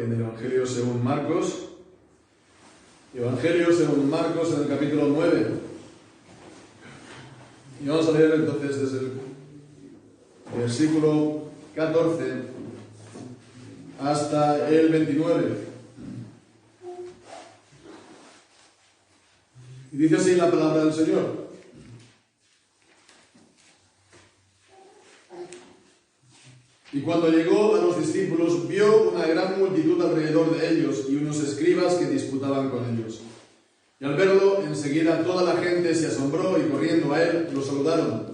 en el Evangelio según Marcos. Evangelio según Marcos, en el capítulo 9. Y vamos a leer entonces desde el versículo 14 hasta el 29. Y dice así la palabra del Señor. Y cuando llegó a los discípulos, vio una gran multitud alrededor de ellos y unos escribas que disputaban con ellos. Y al verlo, enseguida toda la gente se asombró y corriendo a él, lo saludaron.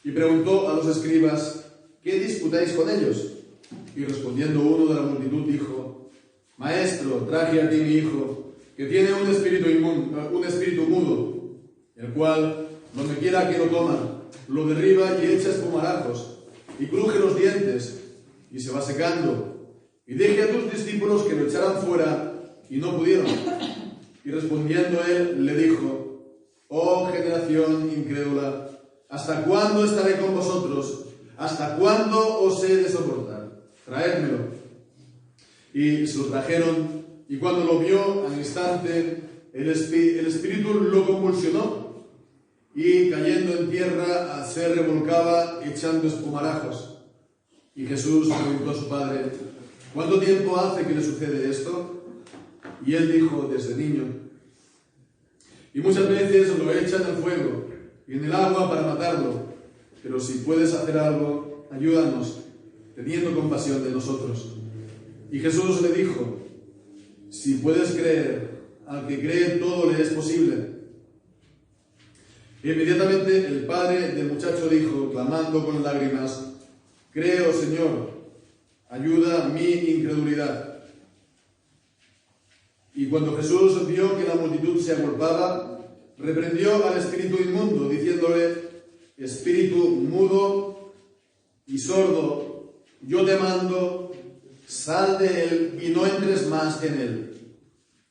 Y preguntó a los escribas: ¿qué disputáis con ellos? Y respondiendo uno de la multitud dijo: Maestro, traje a ti mi hijo, que tiene un espíritu mudo, el cual, donde quiera que lo toma, lo derriba y echa espumarajos, y cruje los dientes, y se va secando. Y dije a tus discípulos que lo echaran fuera, y no pudieron. Y respondiendo él, le dijo: Oh generación incrédula, ¿hasta cuándo estaré con vosotros? ¿Hasta cuándo os he de soportar? Traédmelo. Y se lo trajeron, y cuando lo vio, al instante, el espíritu lo convulsionó, y cayendo en tierra se revolcaba echando espumarajos. Y Jesús preguntó a su padre: ¿cuánto tiempo hace que le sucede esto? Y él dijo: desde niño. Y muchas veces lo echan al fuego y en el agua para matarlo. Pero si puedes hacer algo, ayúdanos, teniendo compasión de nosotros. Y Jesús le dijo: si puedes creer, al que cree todo le es posible. E inmediatamente el padre del muchacho dijo, clamando con lágrimas: Creo, Señor, ayuda mi incredulidad. Y cuando Jesús vio que la multitud se agolpaba, reprendió al espíritu inmundo, diciéndole: Espíritu mudo y sordo, yo te mando, sal de él y no entres más en él.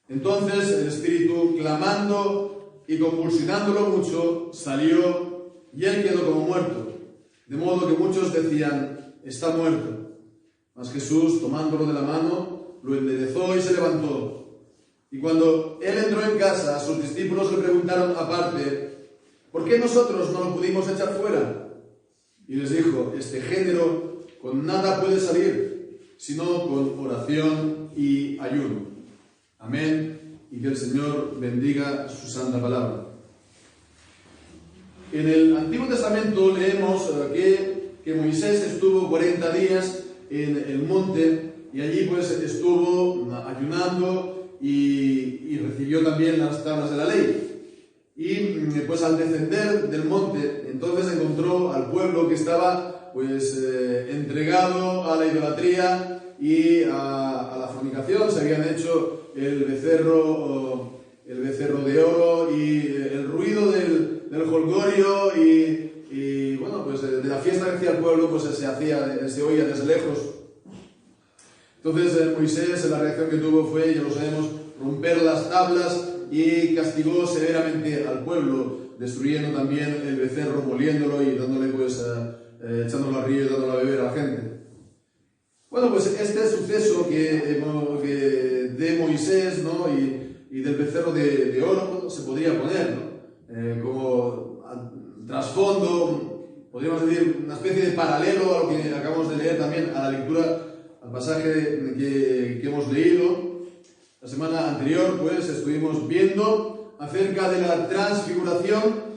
Entonces el espíritu, clamando y convulsionándolo mucho, salió, y él quedó como muerto, de modo que muchos decían: está muerto. Mas Jesús, tomándolo de la mano, lo enderezó y se levantó. Y cuando él entró en casa, sus discípulos le preguntaron aparte: ¿por qué nosotros no lo pudimos echar fuera? Y les dijo: este género con nada puede salir, sino con oración y ayuno. Amén. Y que el Señor bendiga su santa palabra. En el Antiguo Testamento leemos que Moisés estuvo 40 días en el monte y allí pues estuvo ayunando y recibió también las tablas de la ley. Y pues al descender del monte, entonces encontró al pueblo que estaba pues entregado a la idolatría y a la fornicación. Se habían hecho el becerro de oro y el ruido del jolgorio y bueno, pues de la fiesta que hacía el pueblo pues se oía desde lejos. Entonces Moisés, la reacción que tuvo fue, ya lo sabemos, romper las tablas y castigó severamente al pueblo, destruyendo también el becerro, moliéndolo y dándole pues echándolo al río y dándolo a beber a la gente. Bueno, pues este suceso de Moisés, ¿no? y del becerro de oro se podría poner, ¿no? Como trasfondo, podríamos decir, una especie de paralelo a lo que acabamos de leer también, a la lectura, al pasaje que hemos leído. La semana anterior, pues, estuvimos viendo acerca de la transfiguración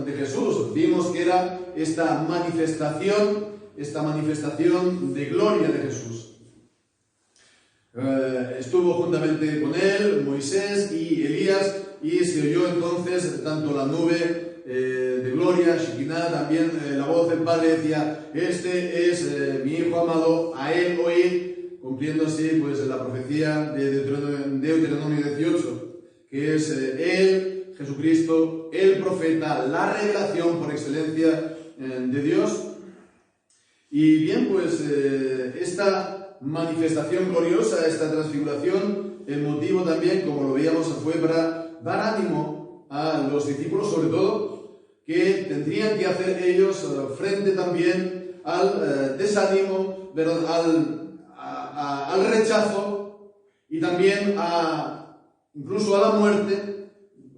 de Jesús. Vimos que era esta manifestación de gloria de Jesús. Estuvo juntamente con él Moisés y Elías, y se oyó entonces tanto la nube de gloria, Shekinah, también la voz del Padre decía: este es mi Hijo amado, a él oíd, cumpliendo así pues la profecía de Deuteronomio 18, que es él, Jesucristo, el profeta, la revelación por excelencia de Dios. Y bien, pues esta manifestación gloriosa, esta transfiguración, el motivo también, como lo veíamos, fue para dar ánimo a los discípulos, sobre todo, que tendrían que hacer ellos frente también al desánimo, al al rechazo y también incluso a la muerte,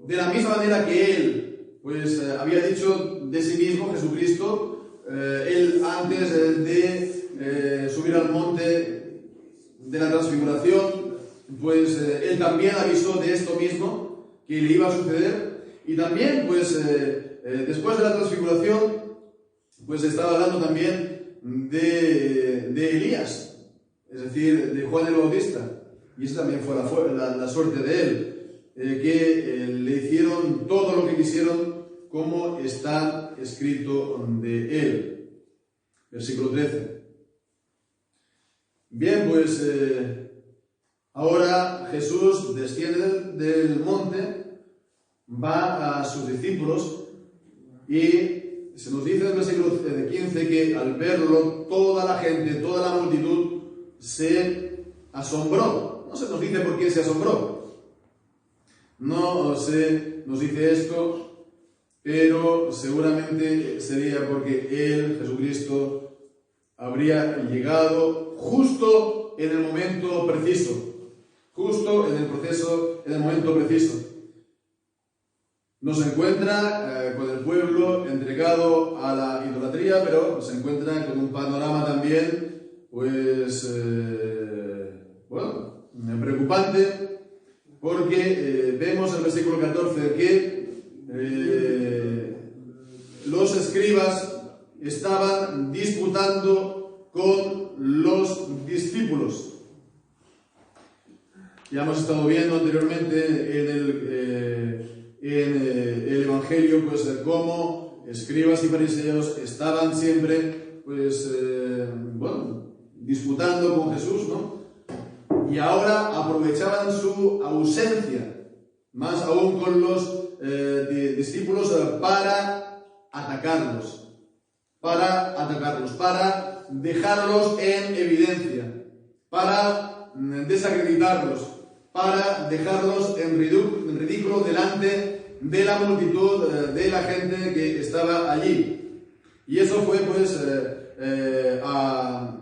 de la misma manera que Él pues había dicho de sí mismo, Jesucristo, Él antes de subir al monte de la transfiguración, pues Él también avisó de esto mismo, que le iba a suceder, y también pues después de la transfiguración, pues estaba hablando también de Elías, es decir, de Juan el Bautista, y esa también fue la suerte de él, que le hicieron todo lo que quisieron, como está escrito de él. Versículo 13. Bien, pues ahora Jesús desciende del monte, va a sus discípulos y se nos dice en el versículo 15 que al verlo toda la gente, toda la multitud se asombró. No se nos dice por qué se asombró. No se nos dice esto, pero seguramente sería porque Él, Jesucristo, habría llegado justo en el momento preciso. Justo en el momento preciso. No se encuentra con el pueblo entregado a la idolatría, pero se encuentra con un panorama también, pues, preocupante, porque vemos en el versículo 14 que los escribas estaban disputando con los discípulos. Ya hemos estado viendo anteriormente en el Evangelio, pues cómo escribas y fariseos estaban siempre, pues, disputando con Jesús, ¿no? Y ahora aprovechaban su ausencia, más aún con los discípulos, para atacarlos, para dejarlos en evidencia, para desacreditarlos, para dejarlos en ridículo delante de la multitud de la gente que estaba allí. Y eso fue pues a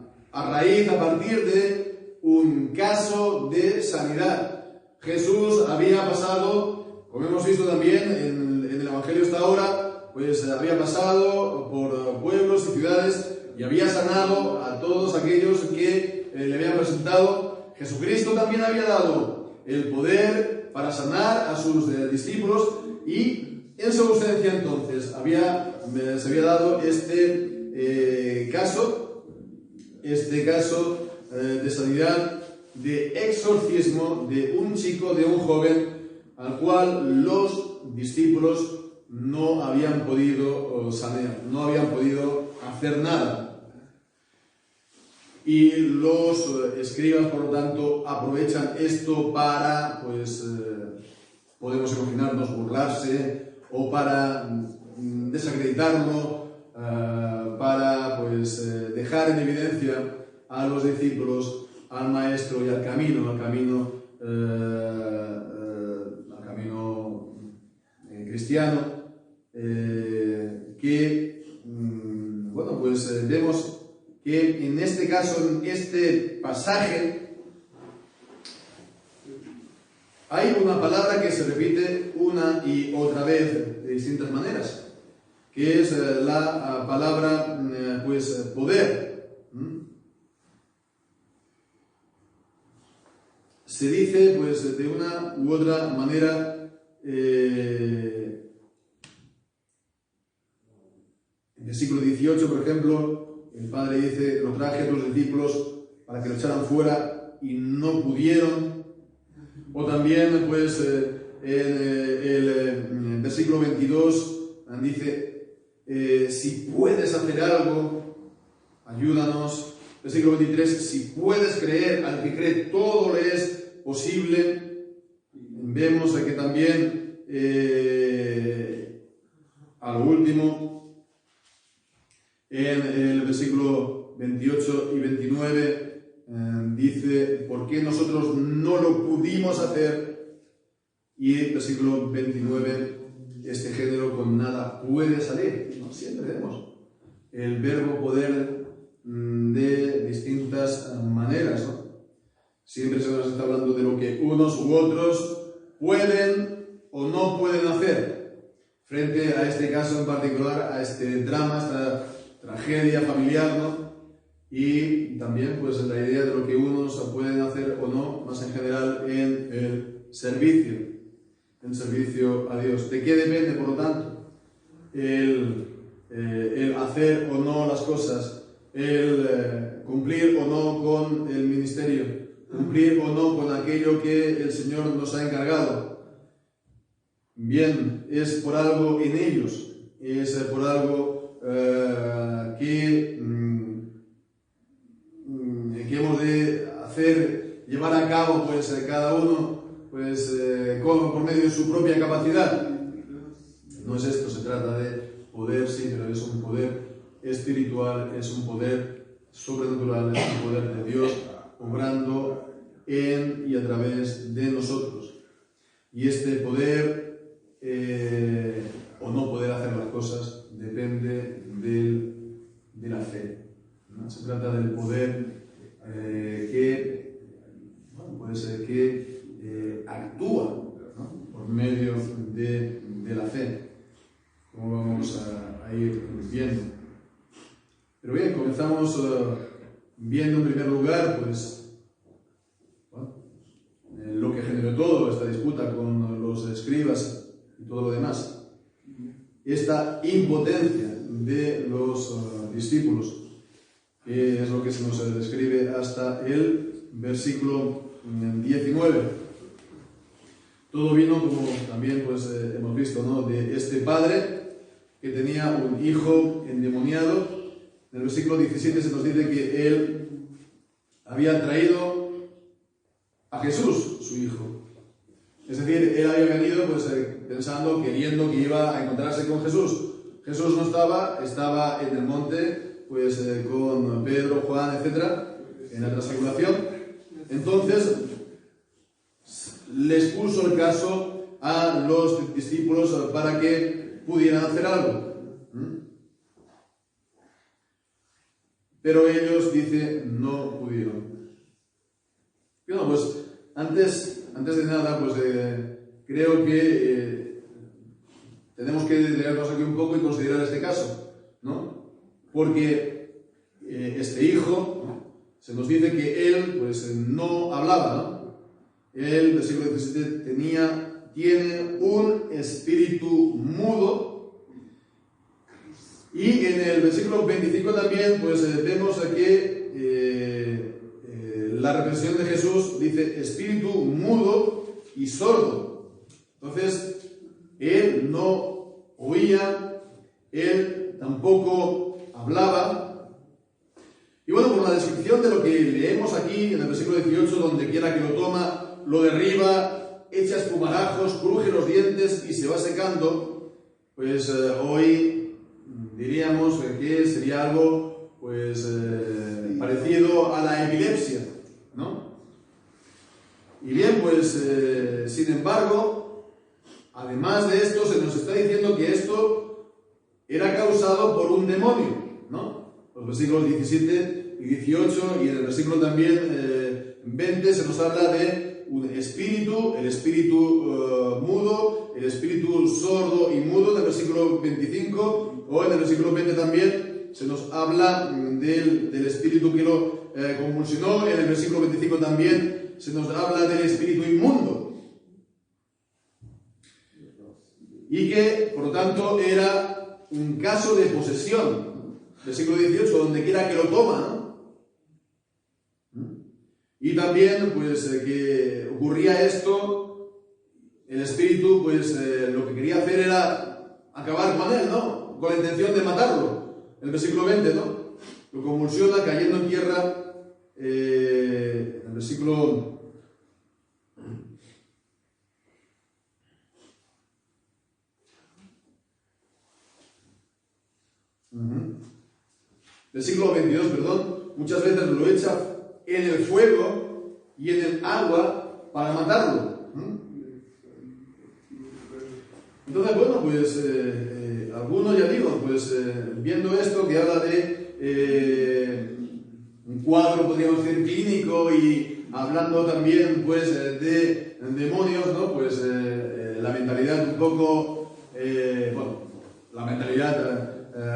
partir de un caso de sanidad. Jesús había pasado, como hemos visto también en el Evangelio hasta ahora, pues había pasado por pueblos y ciudades y había sanado a todos aquellos que le habían presentado. Jesucristo también había dado el poder para sanar a sus discípulos, y en su ausencia entonces se había dado este caso de sanidad, de exorcismo de un chico, de un joven, al cual los discípulos no habían podido sanear, no habían podido hacer nada. Y los escribas, por lo tanto, aprovechan esto para, pues, podemos imaginarnos, burlarse, o para desacreditarlo, para, pues, dejar en evidencia a los discípulos, al maestro y al camino cristiano, que, pues vemos que en este caso, en este pasaje, hay una palabra que se repite una y otra vez de distintas maneras, que es la palabra, pues, poder. Se dice, pues, de una u otra manera, en el versículo 18, por ejemplo, el Padre dice: lo traje a los discípulos para que lo echaran fuera y no pudieron. O también, pues, en el versículo 22 dice: si puedes hacer algo, ayúdanos. Versículo 23: si puedes creer, al que cree todo le es posible. Vemos que también a lo último, en el versículo 28 y 29, dice: ¿por qué nosotros no lo pudimos hacer? Y el versículo 29, este género: con nada puede salir. ¿No? Siempre vemos el verbo poder de distintas maneras, ¿no? Siempre se nos está hablando de lo que unos u otros pueden o no pueden hacer frente a este caso en particular, a este drama, esta tragedia familiar, ¿no? Y también pues la idea de lo que unos pueden hacer o no, más en general en el servicio a Dios. ¿De qué depende, por lo tanto, el hacer o no las cosas, el cumplir o no con el ministerio, cumplir o no con aquello que el Señor nos ha encargado? Bien, es por algo en ellos, es por algo que hemos de hacer, llevar a cabo, pues cada uno, pues por medio de su propia capacidad. No es esto, se trata de poder, sí, pero es un poder espiritual, es un poder sobrenatural, es un poder de Dios obrando en y a través de nosotros. Y este poder o no poder hacer las cosas depende de la fe, ¿no? Se trata del poder que actúa, ¿no? Por medio de la fe, como vamos a ir viendo. Pero bien, comenzamos viendo en primer lugar pues lo que generó todo esta disputa con los escribas y todo lo demás, esta impotencia de los discípulos, que es lo que se nos describe hasta el versículo 19. Todo vino, como también pues hemos visto, ¿no?, de este padre que tenía un hijo endemoniado. En el versículo 17 se nos dice que él había traído a Jesús, su hijo. Es decir, él había venido pues pensando, queriendo que iba a encontrarse con Jesús. Jesús no estaba en el monte pues con Pedro, Juan, etcétera, en la transfiguración. Entonces les puso el caso a los discípulos para que pudieran hacer algo. Pero ellos, dice, no pudieron. Bueno, pues antes de nada, pues creo que tenemos que detenernos aquí un poco y considerar este caso, ¿no? Porque este hijo, ¿no?, se nos dice que él pues no hablaba, ¿no? Él, versículo 17, tiene un espíritu mudo. Y en el versículo 25 también pues vemos que la reflexión de Jesús dice espíritu mudo y sordo. Entonces, él no oía, él tampoco hablaba. Y bueno, por la descripción de lo que leemos aquí en el versículo 18, donde quiera que lo toma, lo derriba, echa espumarajos, cruje los dientes y se va secando, pues hoy diríamos que sería algo pues parecido a la epilepsia, ¿no? Y bien, pues sin embargo, además de esto, se nos está diciendo que esto era causado por un demonio, ¿no? Los versículos 17 y 18 y en el versículo también 20 se nos habla de un espíritu, el espíritu mudo, el espíritu sordo y mudo del versículo 25, o en el versículo 20 también se nos habla del espíritu que lo convulsionó, en el versículo 25 también se nos habla del espíritu inmundo. Y que, por lo tanto, era un caso de posesión. Versículo 18, donde quiera que lo toma, ¿no? Y también, pues, que ocurría esto, el espíritu, pues, lo que quería hacer era acabar con él, ¿no? Con la intención de matarlo. El versículo 20, ¿no? Lo convulsiona cayendo en tierra. El versículo... Versículo 22, perdón. Muchas veces lo echa en el fuego y en el agua para matarlo. Entonces, bueno, pues algunos, ya digo, pues viendo esto que habla de un cuadro, podríamos decir, clínico y hablando también pues de demonios, ¿no? Pues la mentalidad un poco, la mentalidad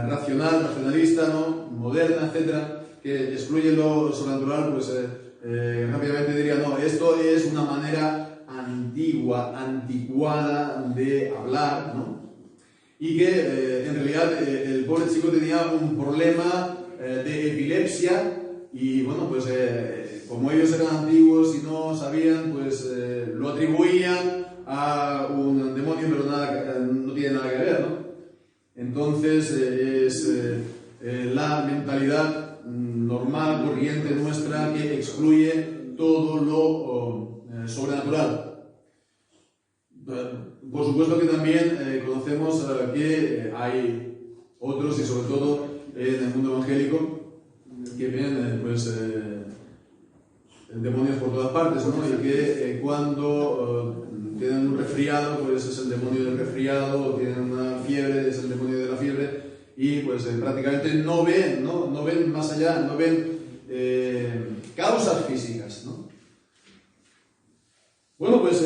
racionalista, ¿no? Moderna, etcétera, que excluye lo sobrenatural, pues rápidamente diría, no, esto es una manera anticuada de hablar, ¿no? Y que en realidad el pobre chico tenía un problema de epilepsia y bueno, pues como ellos eran antiguos y no sabían, pues lo atribuían a un demonio, pero no tiene nada que ver, ¿no? Entonces es la mentalidad normal, corriente nuestra, que excluye todo lo sobrenatural. Por supuesto que también conocemos que hay otros, y sobre todo en el mundo evangélico, que ven demonios por todas partes, ¿no? Y que cuando tienen un resfriado, pues es el demonio del resfriado, o tienen una fiebre, es el demonio de la fiebre, y pues prácticamente no ven más allá, no ven causas físicas, ¿no? Bueno, pues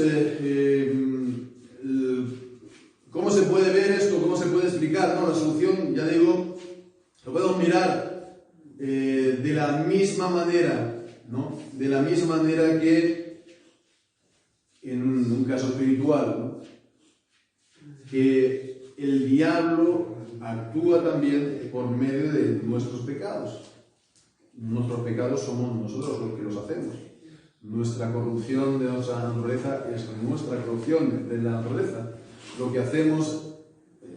¿cómo se puede ver esto? ¿Cómo se puede explicar? ¿No? La solución, ya digo, lo podemos mirar de la misma manera, ¿no? De la misma manera que en un caso espiritual, ¿no? Que el diablo actúa también por medio de nuestros pecados. Nuestros pecados somos nosotros los que los hacemos. Nuestra corrupción de nuestra naturaleza es nuestra corrupción de la naturaleza. Lo que hacemos,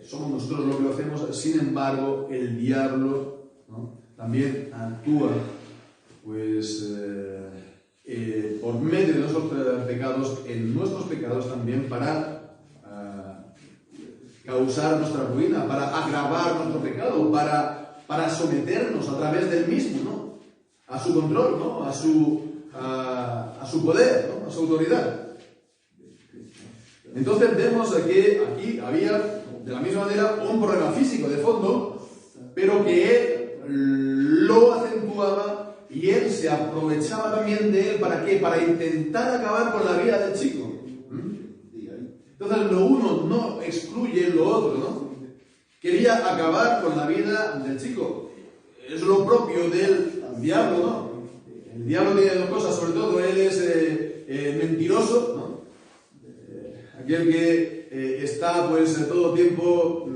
somos nosotros los que lo hacemos, sin embargo, el diablo, ¿no? También actúa pues, por medio de nuestros pecados, en nuestros pecados también, para causar nuestra ruina, para agravar nuestro pecado, para someternos a través del mismo, ¿no? A su control, ¿no? A su poder, ¿no? A su autoridad. Entonces vemos que aquí había, de la misma manera, un problema físico de fondo, pero que él lo acentuaba y él se aprovechaba también de él. ¿Para qué? Para intentar acabar con la vida del chico. Entonces lo uno no excluye lo otro, ¿no? Quería acabar con la vida del chico. Es lo propio del diablo, ¿no? El diablo tiene dos cosas, sobre todo él es mentiroso, ¿no? Aquel que está pues todo el tiempo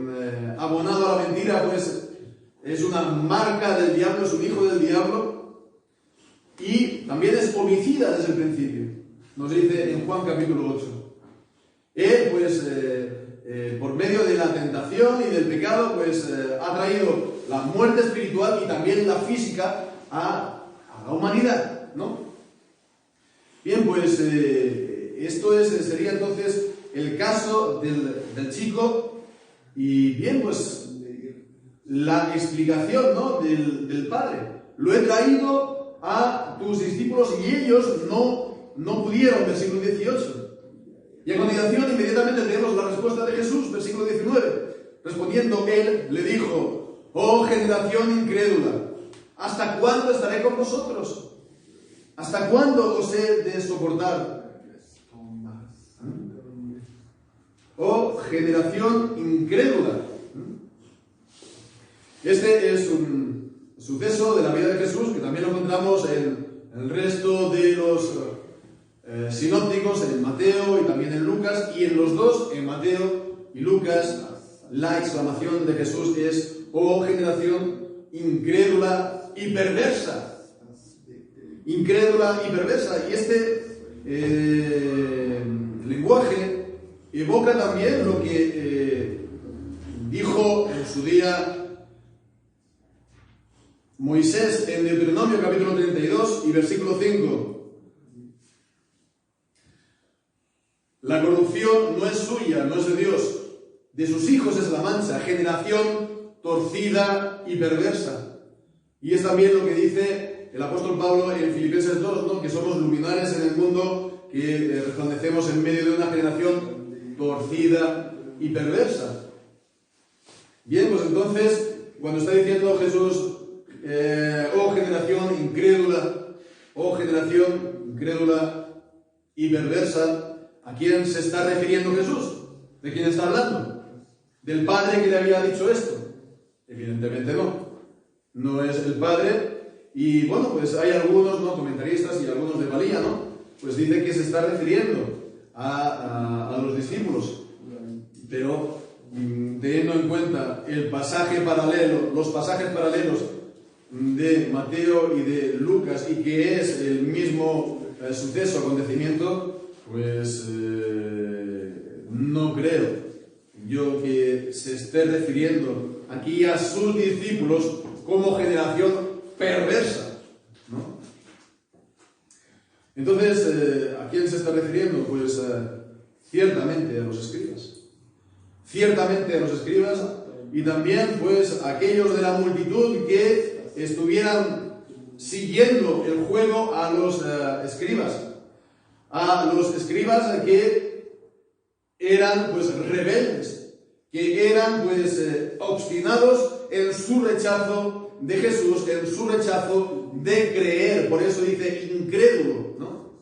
abonado a la mentira, pues es una marca del diablo, es un hijo del diablo, y también es homicida desde el principio. Nos dice en Juan capítulo 8. Él pues por medio de la tentación y del pecado pues ha traído la muerte espiritual y también la física a la humanidad, ¿no? Bien, pues esto sería entonces el caso del chico, y bien, pues la explicación, ¿no? del padre. Lo he traído a tus discípulos y ellos no pudieron, versículo 18. Y a continuación inmediatamente tenemos la respuesta de Jesús, versículo 19. Respondiendo él, le dijo: oh generación incrédula, ¿hasta cuándo estaré con vosotros? ¿Hasta cuándo os he de soportar? Oh generación incrédula. Este es un suceso de la vida de Jesús que también lo encontramos en el resto de los sinópticos, en Mateo y también en Lucas, y en los dos, en Mateo y Lucas, la exclamación de Jesús es: oh generación incrédula y perversa. Incrédula y perversa. Y este lenguaje evoca también lo que dijo en su día Moisés en Deuteronomio capítulo 32 y versículo 5. La corrupción no es suya, no es de Dios. De sus hijos es la mancha, generación torcida y perversa. Y es también lo que dice el apóstol Pablo en Filipenses 2, ¿no? Que somos luminares en el mundo, que resplandecemos en medio de una generación torcida y perversa. Bien, pues entonces, cuando está diciendo Jesús, oh generación incrédula, oh generación incrédula y perversa, ¿a quién se está refiriendo Jesús? ¿De quién está hablando? ¿Del Padre que le había dicho esto? Evidentemente no. No es el Padre. Y bueno, pues hay algunos, ¿no?, comentaristas y algunos de Valía, ¿no?, pues dice que se está refiriendo a los discípulos. Pero teniendo en cuenta el pasaje paralelo, los pasajes paralelos de Mateo y de Lucas, y que es el mismo suceso, acontecimiento, pues no creo yo que se esté refiriendo aquí a sus discípulos como generación perversa, ¿no? Entonces, ¿a quién se está refiriendo? Pues ciertamente a los escribas. Ciertamente a los escribas, y también pues a aquellos de la multitud que estuvieran siguiendo el juego a los escribas. A los escribas que eran pues rebeldes, que eran pues obstinados en su rechazo de Jesús, en su rechazo de creer. Por eso dice incrédulo, ¿no?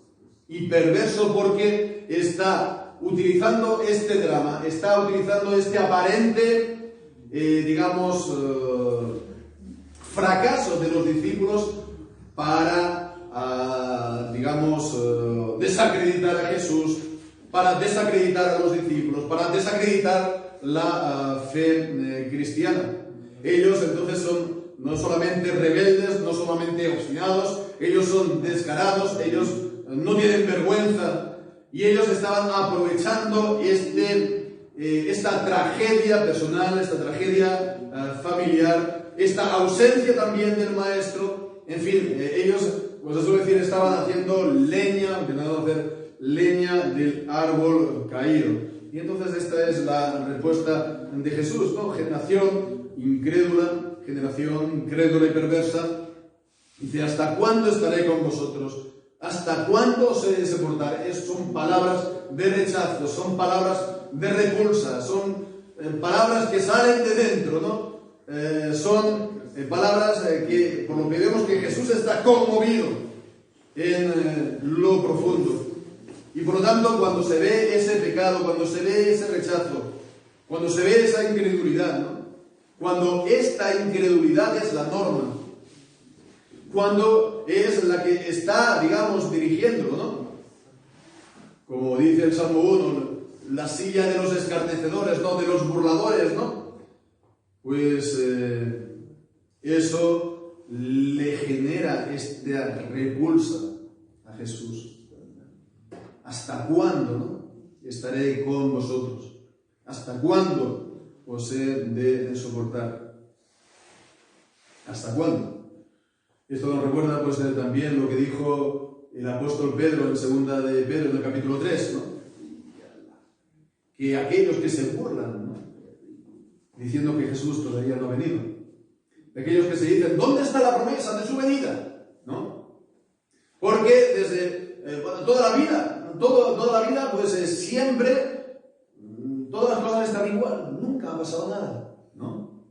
Y perverso, porque está utilizando este drama, está utilizando este aparente, fracaso de los discípulos para, desacreditar a Jesús, para desacreditar a los discípulos, para desacreditar la fe cristiana. Ellos entonces son no solamente rebeldes, no solamente obstinados, ellos son descarados, ellos no tienen vergüenza, y ellos estaban aprovechando esta tragedia personal, esta tragedia familiar, esta ausencia también del maestro. En fin, ellos, pues se suele decir, estaban haciendo leña, intentando hacer leña del árbol caído. Y entonces esta es la respuesta de Jesús, ¿no? Generación incrédula y perversa. Dice, ¿hasta cuándo estaré con vosotros? ¿Hasta cuándo os he de soportar? Son palabras de rechazo, son palabras de repulsa, son palabras que salen de dentro, ¿no? Son palabras que, por lo que vemos, que Jesús está conmovido en lo profundo. Y por lo tanto, cuando se ve ese pecado, cuando se ve ese rechazo, cuando se ve esa incredulidad, ¿no?, cuando esta incredulidad es la norma, cuando es la que está, dirigiéndolo, ¿no? Como dice el Salmo 1, la silla de los escarnecedores, ¿no?, de los burladores, ¿no? Pues eso le genera esta repulsa a Jesús. ¿Hasta cuándo, no?, estaré con vosotros? ¿Hasta cuándo os he de soportar? ¿Hasta cuándo? Esto nos recuerda pues también lo que dijo el apóstol Pedro en segunda de Pedro, en el capítulo 3, ¿no? Que aquellos que se burlan, ¿no?, diciendo que Jesús todavía no ha venido, aquellos que se dicen, ¿dónde está la promesa de su venida?, ¿no? Porque desde toda la vida, pues siempre, todas las cosas están igual, nunca ha pasado nada, ¿no?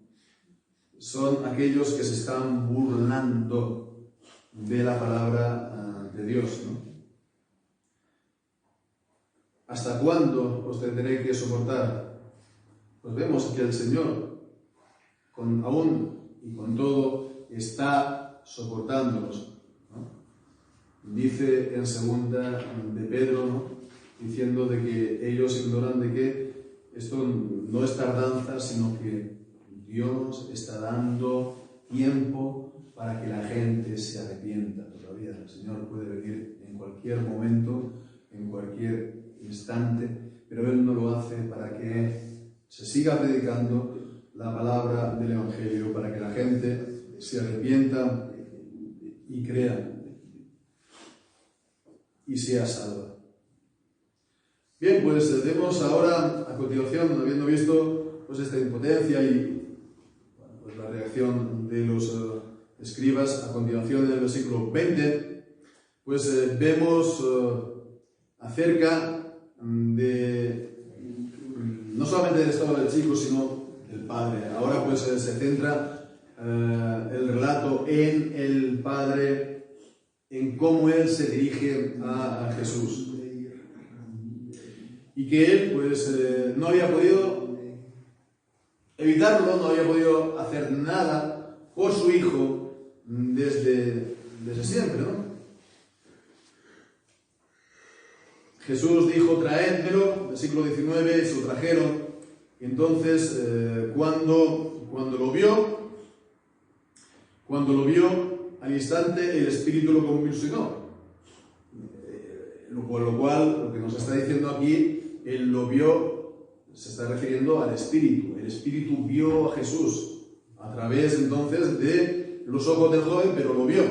Son aquellos que se están burlando de la palabra de Dios, ¿no? ¿Hasta cuándo os tendré que soportar? Pues vemos que el Señor, aún y con todo, está soportándonos, ¿no? Dice en segunda de Pedro, ¿no?, diciendo de que ellos ignoran de que esto no es tardanza, sino que Dios está dando tiempo para que la gente se arrepienta todavía. El Señor puede venir en cualquier momento, en cualquier instante, pero Él no lo hace para que se siga predicando la palabra del Evangelio, para que la gente se arrepienta y crea y sea salva. Bien, pues vemos ahora, a continuación, habiendo visto pues esta impotencia y pues la reacción de los escribas, a continuación en el versículo 20, pues vemos acerca de no solamente del estado del chico, sino del padre. Ahora pues se centra el relato en el padre en cómo él se dirige a Jesús. Y que él pues no había podido evitarlo, no había podido hacer nada por su hijo desde siempre, ¿no? Jesús dijo: traédmelo, versículo 19, y se lo trajeron. Y entonces, cuando lo vio, al instante el espíritu lo convulsionó. Por lo cual, lo que nos está diciendo aquí, él lo vio, se está refiriendo al espíritu. El espíritu vio a Jesús a través entonces de los ojos del joven, pero lo vio.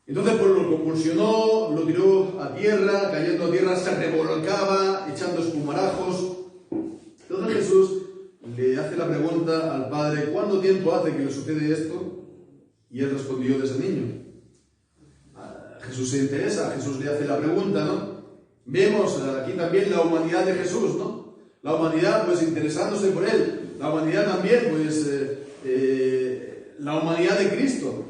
Entonces pues lo convulsionó, lo tiró a tierra, cayendo a tierra se revolcaba, echando espumarajos. Entonces Jesús le hace la pregunta al padre: ¿cuánto tiempo hace que le sucede esto? Y él respondió: desde niño. Jesús se interesa, Jesús le hace la pregunta, ¿no? Vemos aquí también la humanidad de Jesús, ¿no? La humanidad pues interesándose por él, la humanidad también pues la humanidad de Cristo.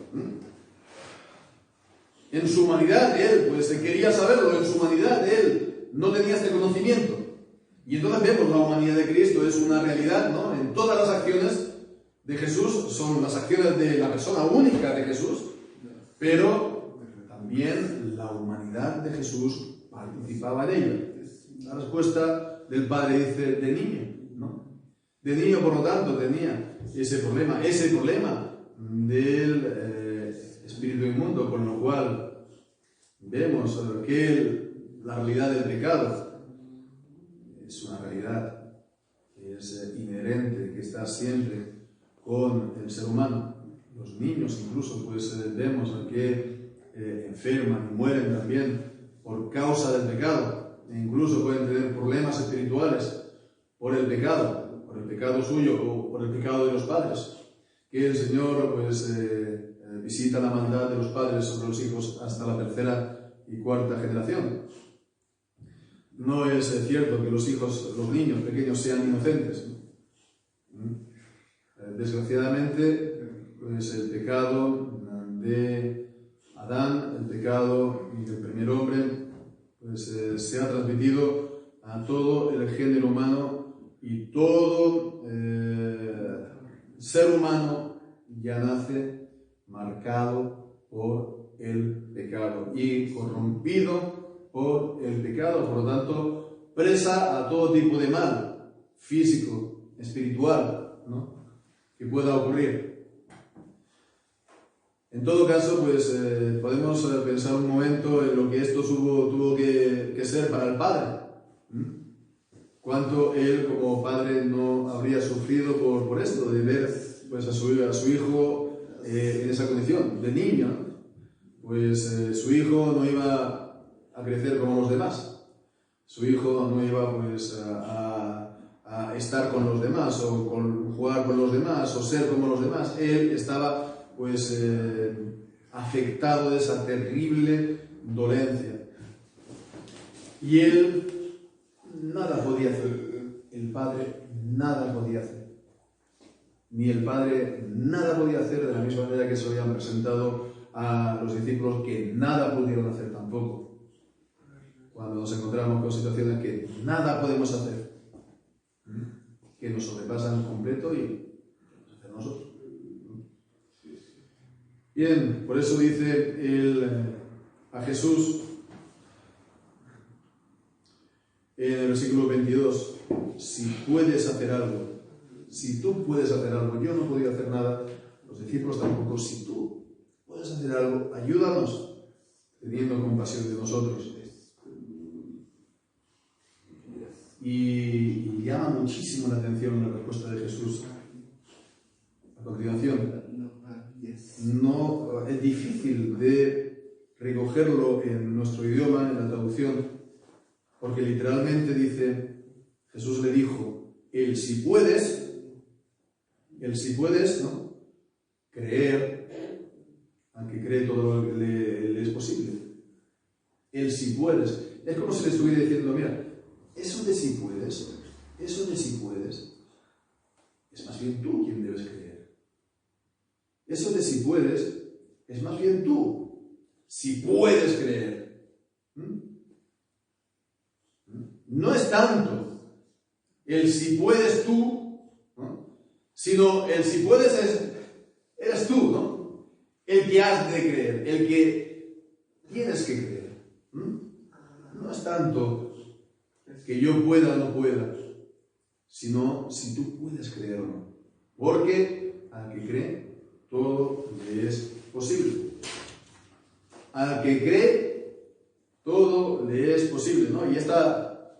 En su humanidad él pues quería saberlo, en su humanidad él no tenía este conocimiento. Y entonces vemos la humanidad de Cristo es una realidad, ¿no? En todas las acciones de Jesús son las acciones de la persona única de Jesús, pero también la humanidad de Jesús participaba en ella. La respuesta del Padre dice: de niño, ¿no? De niño, por lo tanto, tenía ese problema del espíritu inmundo, con lo cual vemos que la realidad del pecado es una realidad que es inherente, que está siempre con el ser humano. Los niños incluso pues vemos que enferman y mueren también por causa del pecado, e incluso pueden tener problemas espirituales por el pecado suyo o por el pecado de los padres, que el Señor pues visita la maldad de los padres sobre los hijos hasta la tercera y cuarta generación. No es cierto que los niños pequeños sean inocentes, ¿no? Desgraciadamente, pues el pecado de Adán, el pecado del primer hombre, pues se ha transmitido a todo el género humano, y todo ser humano ya nace marcado por el pecado y corrompido por el pecado, por lo tanto, presa a todo tipo de mal, físico, espiritual, ¿no?, que pueda ocurrir. En todo caso, pues podemos pensar un momento en lo que esto tuvo que ser para el padre. Cuánto él como padre no habría sufrido por esto, de ver pues a su hijo en esa condición, de niño, ¿no? Pues su hijo no iba a crecer como los demás. Su hijo no iba pues a estar con los demás, o jugar con los demás, o ser como los demás. Él estaba pues afectado de esa terrible dolencia. Y él nada podía hacer. El padre nada podía hacer. Ni el padre nada podía hacer, de la misma manera que se lo habían presentado a los discípulos, que nada pudieron hacer tampoco. Cuando nos encontramos con situaciones que nada podemos hacer, que nos sobrepasan completo, y hacer nosotros. Bien, por eso dice a Jesús en el versículo 22, si puedes hacer algo, si tú puedes hacer algo, yo no podía hacer nada, los discípulos tampoco, si tú puedes hacer algo, ayúdanos, teniendo compasión de nosotros. Y llama muchísimo la atención la respuesta de Jesús a continuación. No, es difícil de recogerlo en nuestro idioma, en la traducción, porque literalmente dice, Jesús le dijo, el si puedes, ¿no?, creer, aunque cree todo lo que le es posible. El si puedes. Es como si le estuviera diciendo, mira, eso de si puedes, es más bien tú quien debes creer. Eso de si puedes, es más bien tú si puedes creer. No es tanto el si puedes tú, ¿no?, sino el si puedes eres tú, ¿no? El que has de creer, el que tienes que creer. No es tanto que yo pueda o no pueda, sino si tú puedes creer o no. Porque al que cree, todo le es posible. Al que cree, todo le es posible, ¿no? Y esta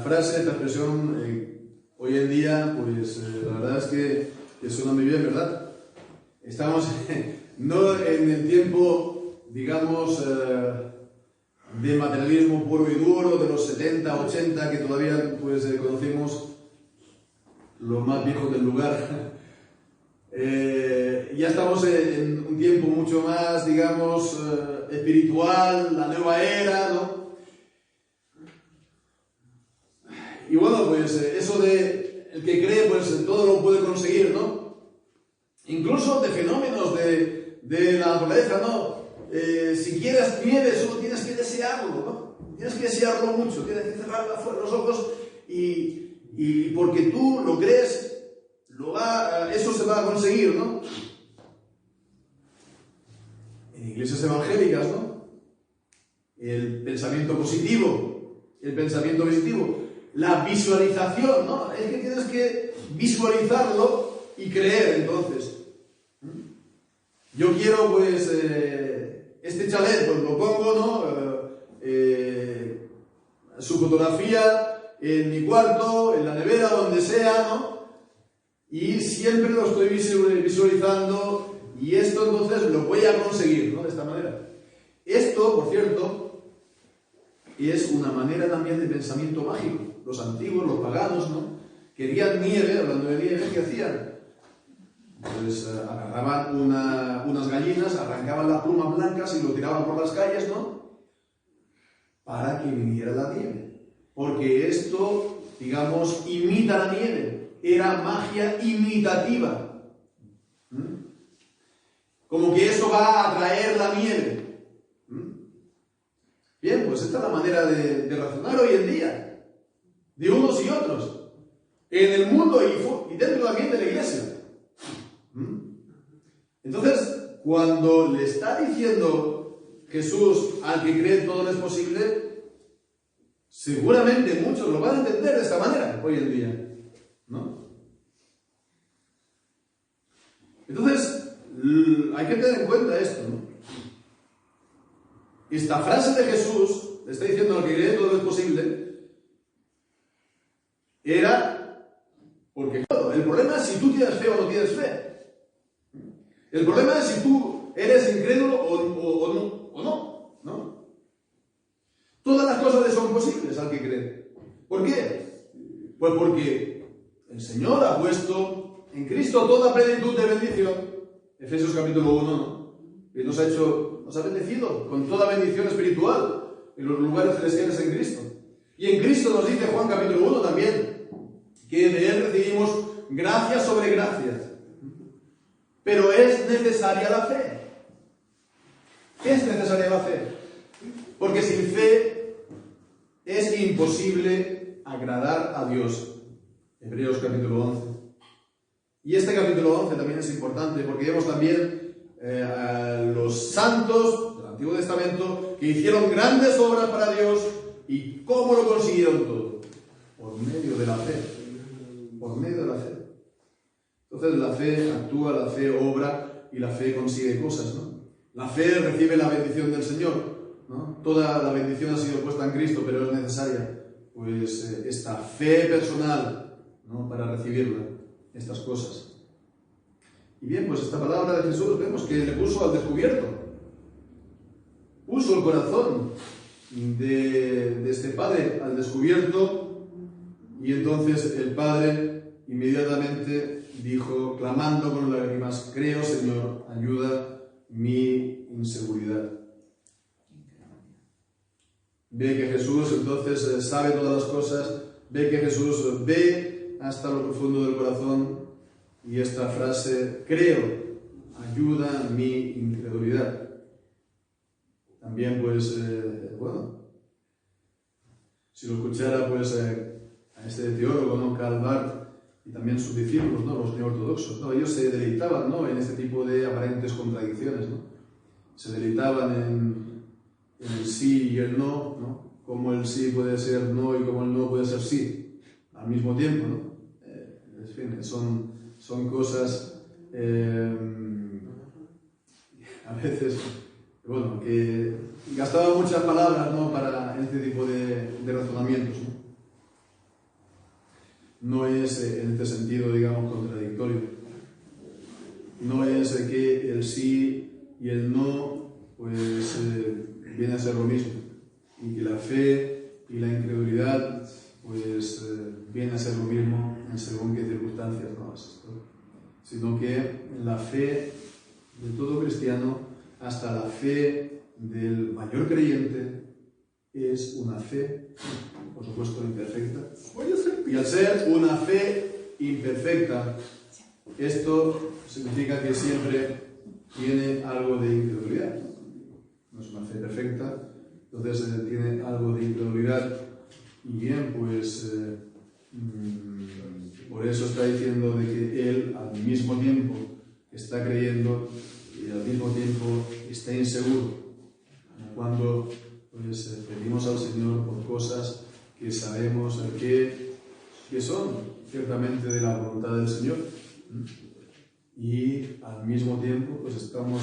frase, esta expresión, hoy en día, pues la verdad es que suena muy bien, ¿verdad? Estamos no en el tiempo, digamos, de materialismo puro y duro, de los 70, 80, que todavía pues conocemos los más viejos del lugar. Ya estamos en un tiempo mucho más, digamos, espiritual, la nueva era, ¿no? Y bueno, pues eso de el que cree, pues todo lo puede conseguir, ¿no? Incluso de fenómenos de la naturaleza, ¿no? Si quieres nieve, solo tienes que desearlo, ¿no? Tienes que desearlo mucho, tienes que cerrar los ojos y porque tú lo crees, eso se va a conseguir, ¿no? En iglesias evangélicas, ¿no? El pensamiento positivo, la visualización, ¿no? Es que tienes que visualizarlo y creer, entonces. Yo quiero, pues, este chalet, pues lo pongo, ¿no? Su fotografía en mi cuarto, en la nevera, donde sea, ¿no? Y siempre lo estoy visualizando y esto entonces lo voy a conseguir, ¿no? De esta manera. Esto, por cierto, es una manera también de pensamiento mágico. Los antiguos, los paganos, ¿no? Querían nieve, hablando de nieve, ¿qué hacían? Pues agarraban unas gallinas, arrancaban las plumas blancas y lo tiraban por las calles, ¿no? Para que viniera la nieve. Porque esto, digamos, imita la nieve. Era magia imitativa. Como que eso va a atraer la nieve. Bien, pues esta es la manera de razonar hoy en día. De unos y otros. En el mundo y dentro también de la iglesia. Entonces, cuando le está diciendo Jesús al que cree todo es posible, seguramente muchos lo van a entender de esta manera hoy en día, ¿no? Entonces, hay que tener en cuenta esto, ¿no? Esta frase de Jesús, le está diciendo al que cree todo es posible, era porque, claro, el problema es si tú tienes fe o no tienes fe. El problema es si tú eres incrédulo o no. Todas las cosas le son posibles al que cree. ¿Por qué? Pues porque el Señor ha puesto en Cristo toda plenitud de bendición. Efesios capítulo 1, ¿no? Y nos ha bendecido con toda bendición espiritual en los lugares celestiales en Cristo. Y en Cristo nos dice Juan capítulo 1 también, que de Él recibimos gracia sobre gracia. Pero es necesaria la fe. Es necesaria la fe. Porque sin fe es imposible agradar a Dios. Hebreos capítulo 11. Y este capítulo 11 también es importante porque vemos también a los santos del Antiguo Testamento que hicieron grandes obras para Dios y cómo lo consiguieron todo. Por medio de la fe. Por medio de la fe. Entonces la fe actúa, la fe obra y la fe consigue cosas, ¿no? La fe recibe la bendición del Señor, ¿no? Toda la bendición ha sido puesta en Cristo, pero es necesaria, pues, esta fe personal, ¿no? Para recibirla, estas cosas. Y bien, pues esta palabra de Jesús vemos que le puso al descubierto. Puso el corazón de este padre al descubierto y entonces el padre inmediatamente dijo, clamando con lágrimas, creo, Señor, ayuda mi inseguridad. Ve que Jesús entonces sabe todas las cosas, ve que Jesús ve hasta lo profundo del corazón y esta frase, creo, ayuda mi incredulidad. También, pues, si lo escuchara, pues, a este teólogo, ¿no? Karl Barth, y también sus discípulos, ¿no? Los neortodoxos, ¿no? Ellos se deleitaban, ¿no? En este tipo de aparentes contradicciones, ¿no? Se deleitaban en el sí y el no, ¿no? Cómo el sí puede ser no y cómo el no puede ser sí al mismo tiempo, ¿no? En fin, son cosas a veces, bueno, que gastaban muchas palabras, ¿no? Para este tipo de razonamientos, ¿no? No es en este sentido, digamos, contradictorio. No es que el sí y el no, pues, viene a ser lo mismo. Y que la fe y la incredulidad, pues, viene a ser lo mismo en según qué circunstancias, ¿no? Sino que la fe de todo cristiano, hasta la fe del mayor creyente, es una fe, por supuesto, imperfecta. Y al ser una fe imperfecta, esto significa que siempre tiene algo de incredulidad. No es una fe perfecta, entonces tiene algo de incredulidad. Y bien, pues por eso está diciendo de que él al mismo tiempo está creyendo y al mismo tiempo está inseguro. Cuando pues pedimos al Señor por cosas que sabemos que son ciertamente de la voluntad del Señor, y al mismo tiempo pues estamos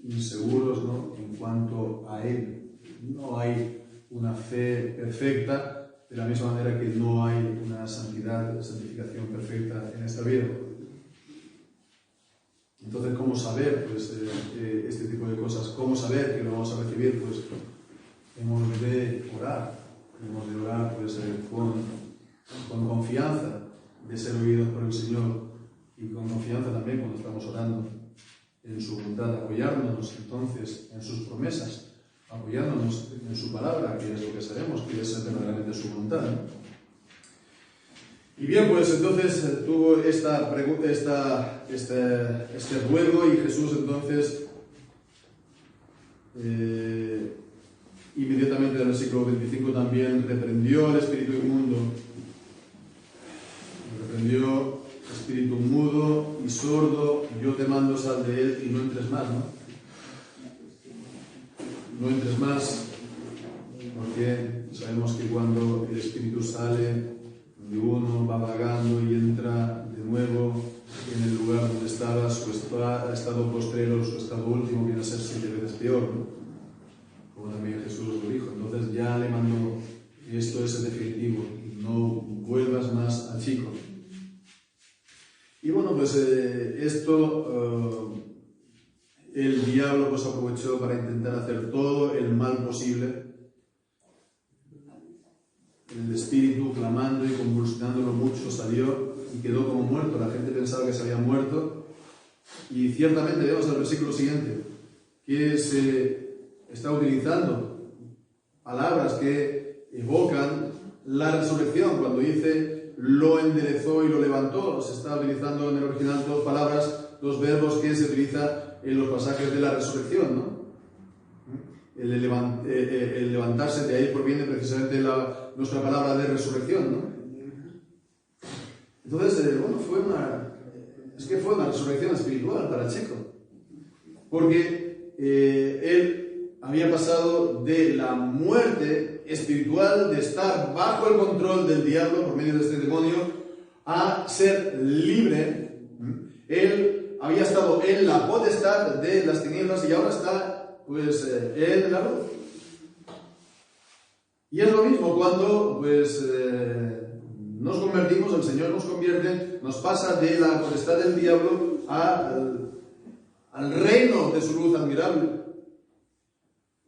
inseguros, ¿no? En cuanto a Él. No hay una fe perfecta, de la misma manera que no hay una santificación perfecta en esta vida. Entonces, ¿cómo saber pues, este tipo de cosas? ¿Cómo saber que lo vamos a recibir? Pues hemos de orar pues, con confianza de ser oídos por el Señor, y con confianza también cuando estamos orando en su voluntad, apoyándonos entonces en sus promesas, apoyándonos en su palabra, que es lo que sabemos que es verdaderamente su voluntad, ¿no? Y bien, pues entonces tuvo este ruego, y Jesús entonces inmediatamente en el versículo 25 también reprendió al espíritu inmundo, reprendió espíritu mudo y sordo, yo te mando, sal de él y no entres más, ¿no? No entres más, porque sabemos que cuando el espíritu sale de uno, va vagando y entra de nuevo en el lugar donde estaba, su estado postrero, su estado último viene a ser 7 veces peor, ¿no? Como también Jesús lo dijo. Entonces ya le mandó, esto es el definitivo, no vuelvas más al chico. Y bueno, pues el diablo pues aprovechó para intentar hacer todo el mal posible. El espíritu, clamando y convulsionándolo mucho, salió y quedó como muerto. La gente pensaba que se había muerto, y ciertamente vemos el versículo siguiente que se está utilizando palabras que evocan la resurrección. Cuando dice lo enderezó y lo levantó, se está utilizando en el original dos verbos que se utilizan en los pasajes de la resurrección, ¿no? El levantarse, de ahí proviene precisamente nuestra palabra de resurrección, ¿no? Entonces, bueno, fue una resurrección espiritual para el chico, porque él había pasado de la muerte espiritual, de estar bajo el control del diablo por medio de este demonio, a ser libre. Él había estado en la potestad de las tinieblas y ahora está pues en la luz. Y es lo mismo cuando pues nos convertimos, el Señor nos convierte, nos pasa de la potestad del diablo al reino de su luz admirable.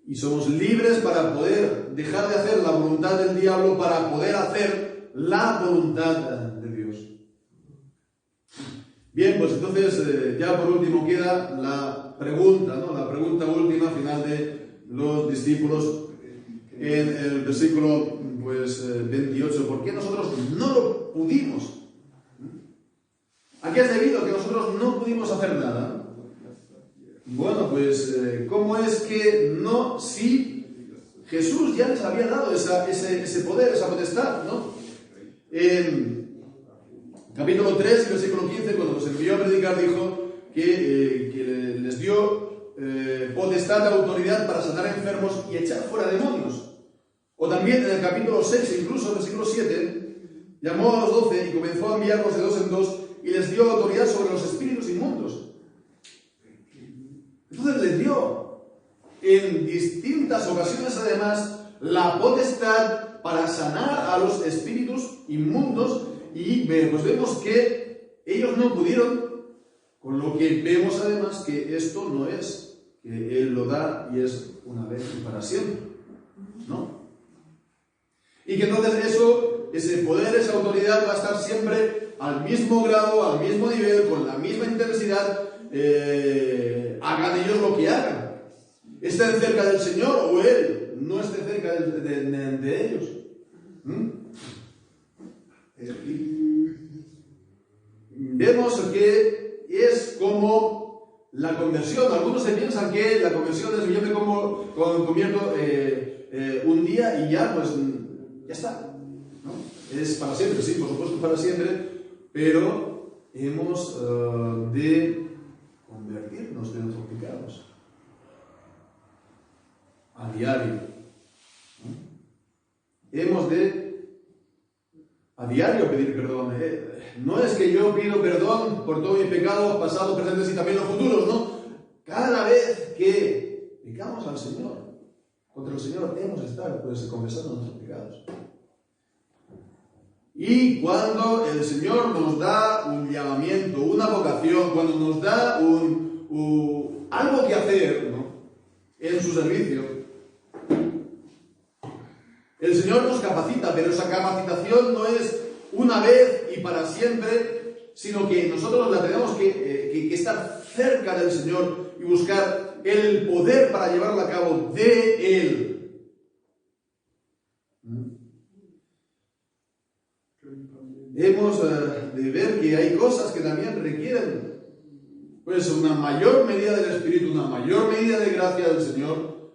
Y somos libres para poder dejar de hacer la voluntad del diablo para poder hacer la voluntad de Dios. Bien, pues entonces ya por último queda la pregunta, ¿no? La pregunta última final de los discípulos en el versículo pues 28. ¿Por qué nosotros no lo pudimos? ¿A qué es debido que nosotros no pudimos hacer nada? bueno, pues, ¿cómo es que no, si Jesús ya les había dado ese poder, esa potestad, ¿no? En capítulo 3, versículo 15, cuando los envió a predicar, dijo que les dio potestad, autoridad para sanar enfermos y echar fuera demonios. O también en el capítulo 6, incluso versículo 7, llamó a los 12 y comenzó a enviarlos de 2 en 2 y les dio autoridad sobre los espíritus inmundos. Entonces les dio en distintas ocasiones además la potestad para sanar a los espíritus inmundos y pues vemos que ellos no pudieron, con lo que vemos además que esto no es que Él lo da y es una vez y para siempre, ¿no? Y que entonces ese poder, esa autoridad va a estar siempre al mismo grado, al mismo nivel, con la misma intensidad, hagan ellos lo que hagan. Estén cerca del Señor o Él no esté cerca de ellos. Vemos que es como la conversión. Algunos se piensan que la conversión es yo me convierto un día y ya, pues ya está, ¿no? Es para siempre, sí, por supuesto para siempre, pero hemos de convertirnos de nuestros pecados a diario, ¿no? Hemos de a diario pedir perdón. No es que yo pido perdón por todos mis pecados pasados, presentes y también los futuros, ¿no? Cada vez que pecamos al Señor, contra el Señor, hemos de estar pues confesando nuestros pecados. Y cuando el Señor nos da un llamamiento, una vocación, cuando nos da algo que hacer, ¿no?, en su servicio, el Señor nos capacita, pero esa capacitación no es una vez y para siempre, sino que nosotros la tenemos que estar cerca del Señor y buscar el poder para llevarla a cabo de Él. Hemos de ver que hay cosas que también requieren pues una mayor medida del Espíritu, una mayor medida de gracia del Señor.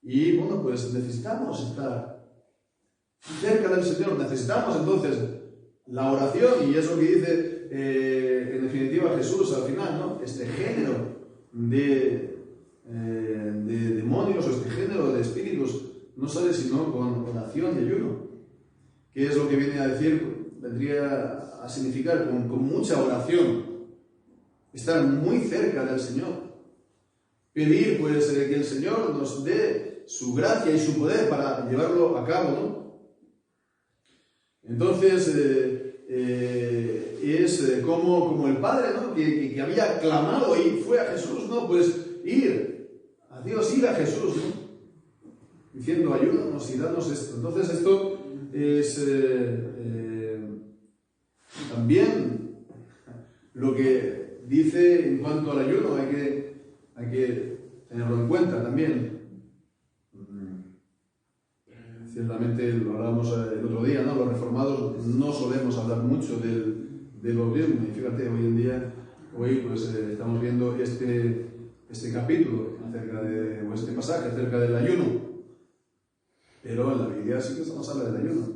Y bueno, pues necesitamos estar cerca del Señor, necesitamos entonces la oración, y eso que dice en definitiva Jesús al final, ¿no? Este género de demonios o este género de espíritus no sale sino con oración y ayuno. ¿Qué es lo que viene a decir? Vendría a significar con mucha oración, estar muy cerca del Señor, pedir pues que el Señor nos dé su gracia y su poder para llevarlo a cabo, ¿no? Entonces es como el Padre, ¿no?, que había clamado y fue a Jesús, ¿no? Pues ir a Dios, ir a Jesús, ¿no?, diciendo ayúdanos y danos esto. Entonces esto es también lo que dice en cuanto al ayuno, hay que tenerlo en cuenta también. Ciertamente lo hablábamos el otro día, ¿no? Los reformados no solemos hablar mucho del bautismo, y fíjate, hoy en día, pues estamos viendo este capítulo o este pasaje acerca del ayuno, pero en la Biblia sí que se nos habla del ayuno,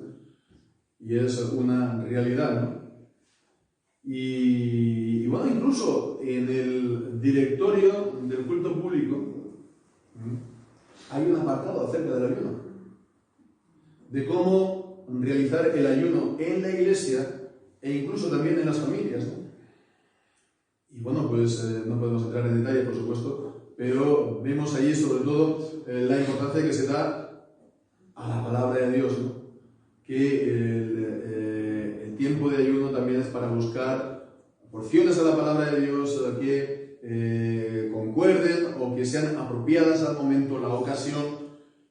y es una realidad, ¿no? Y bueno, incluso en el directorio del culto público hay un apartado acerca del ayuno, de cómo realizar el ayuno en la iglesia e incluso también en las familias, ¿no? Y bueno, pues no podemos entrar en detalle, por supuesto, pero vemos allí sobre todo la importancia que se da a la palabra de Dios, ¿no? Que el tiempo de ayuno también es para buscar porciones de la palabra de Dios que concuerden o que sean apropiadas al momento, la ocasión,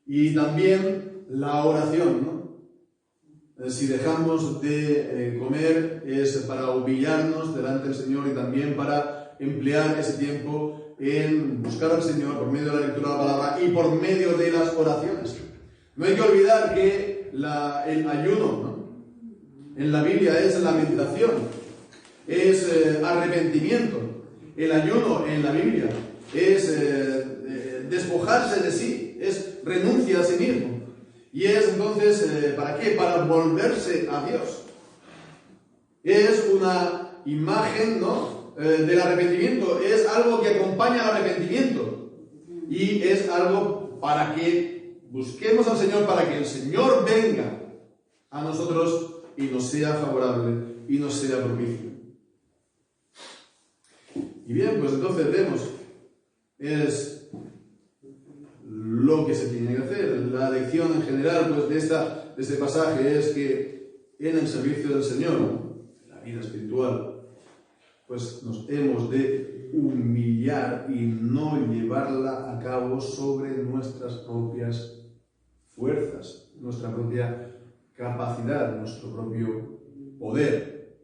y también la oración, ¿no? Si dejamos de comer es para humillarnos delante del Señor y también para emplear ese tiempo en buscar al Señor por medio de la lectura de la palabra y por medio de las oraciones. No hay que olvidar que el ayuno, ¿no?, en la Biblia es lamentación, es arrepentimiento. El ayuno en la Biblia es despojarse de sí, es renuncia a sí mismo. Y es entonces, ¿para qué? Para volverse a Dios. Es una imagen, ¿no?, del arrepentimiento, es algo que acompaña al arrepentimiento. Y es algo para que busquemos al Señor, para que el Señor venga a nosotros y nos sea favorable y nos sea propicio. Y bien, pues entonces vemos, es lo que se tiene que hacer. La lección en general pues, de este pasaje es que en el servicio del Señor, en la vida espiritual, pues nos hemos de humillar y no llevarla a cabo sobre nuestras propias fuerzas, nuestra propia capacidad, nuestro propio poder.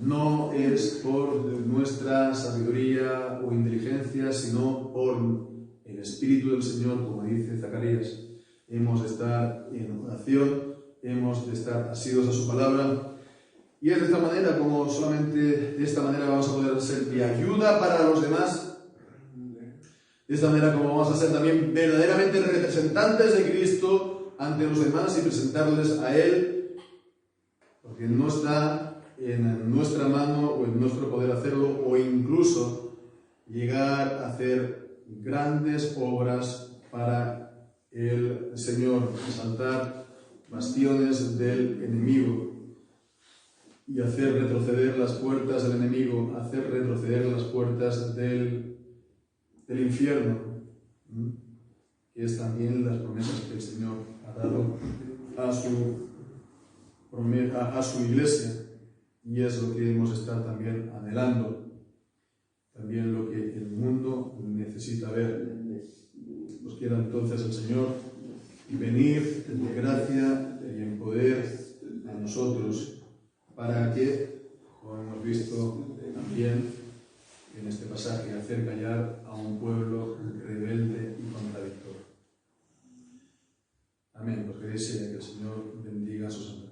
No es por nuestra sabiduría o inteligencia, sino por el Espíritu del Señor, como dice Zacarías. Hemos de estar en oración, hemos de estar asidos a su palabra, y es de esta manera como solamente de esta manera vamos a poder ser de ayuda para los demás. De esta manera como vamos a ser también verdaderamente representantes de Cristo ante los demás y presentarles a Él, porque no está en nuestra mano o en nuestro poder hacerlo, o incluso llegar a hacer grandes obras para el Señor, saltar bastiones del enemigo y hacer retroceder las puertas del enemigo, hacer retroceder las puertas del infierno, que es también las promesas que el Señor ha dado a su iglesia, y es lo que debemos estar también anhelando, también lo que el mundo necesita ver. Nos quiera entonces el Señor venir de gracia y en poder a nosotros, para que, como hemos visto también en este pasaje, hacer callar a un pueblo rebelde y contradictor. Amén. Pues que desee que el Señor bendiga a sus santos.